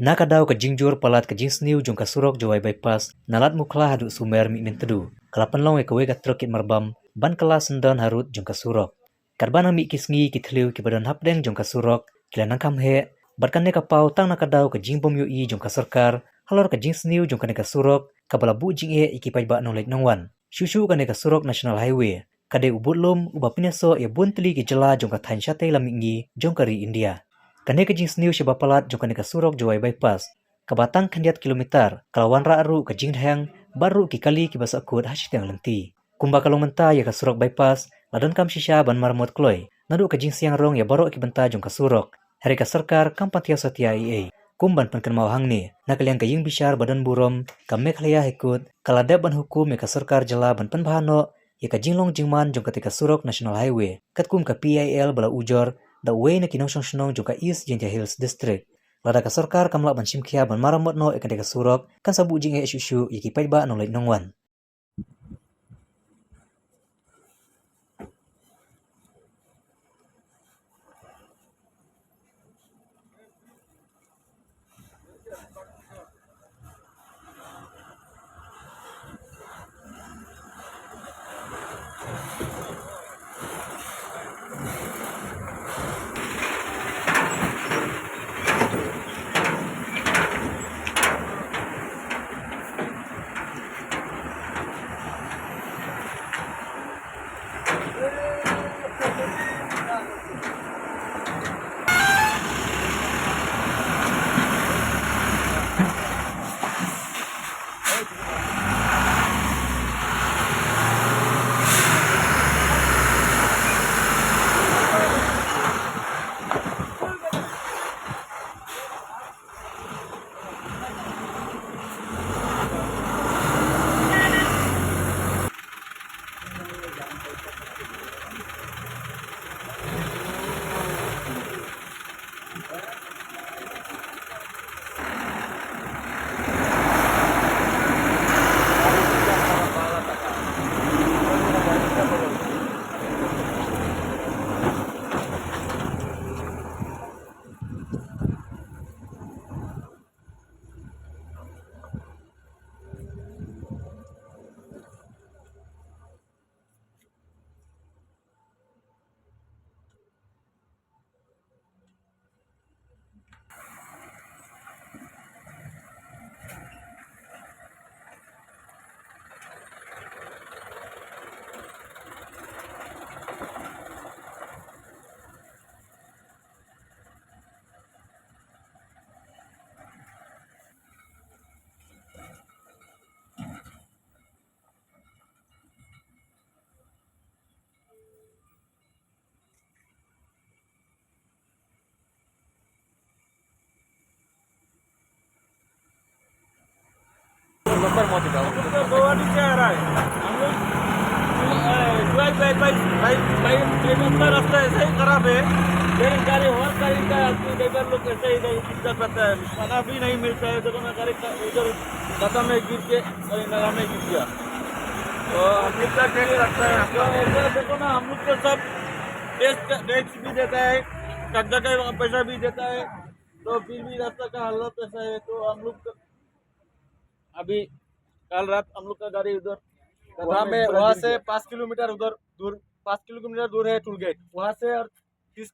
Nakadaw ka jingjur palat ka jingsniu jong ka surok jawai bypass nalat mukla hadu sumer mi mentedu. Kalapan long kawe ka truk kit marbam ban kala sendan harut jong ka surok. Karbana mi kisngi kitliu ki badan hapdeng jong ka surok kila nangkam he barkanne ka pau tang nakadaw ka jingbom yu i jong ka sarkar halor ka jingsniu jong ka surok kabala bu jing e ikipai ba nolek nongwan. Shushu ka surok national highway kade ubutlum ubapineso e buntli ki jela jong ka thain syate lamingi jong kari India. Kane ka jingsniu siya bapalat jong ka surok jawai bypass kabatang kandiat kilometer kalawan ra aru ka jingdhang baru ki kali ki basa kut hasiteng lenti. Kumba kalong menta ya ka surok bypass ladon kam shisha ban marmot kloy nadu ka jingsiang rong ya baro ki benta jong ka surok hari ka sarkar kam patia satia ia kumban pankan mau hangni nakaliang ka ying bishar badan burom kam mekhlaya hekut kaladep ban hukum ya ka sarkar jela ban panbahano ya ka jinglong jingman jong ka surok national highway katkum ka PIL bala ujor da way na kinong shnong jong ka East Jinja Hills District. Lada ka sarkar kamla ban simkia ban maramot no ka surok kan sabu jing e shushu ikipai ba nolait nongwan. Number मौत का गोवाडी से आ रहा है हम लोग train रास्ता ऐसा ही खराब है लेकिन गाड़ी और गाड़ी का ड्राइवर लोग ऐसे ही दिक्कत रहता है खाना भी नहीं मिलता है देखो ना गाड़ी उधर गड्ढा में गिर के नाला में गिर गया तो हम लोग का ट्रेन लगता है देखो ना हम लोग को सब टैक्स भी देता है कब्जा का पैसा भी देता है तो फिर भी रास्ता का हालत ऐसा है तो हम लोग अभी कल रात हम लोग का गाड़ी उधर वहाँ से 5 किलोमीटर उधर दूर 5 किलोमीटर दूर है टूल गेट वहाँ से और 30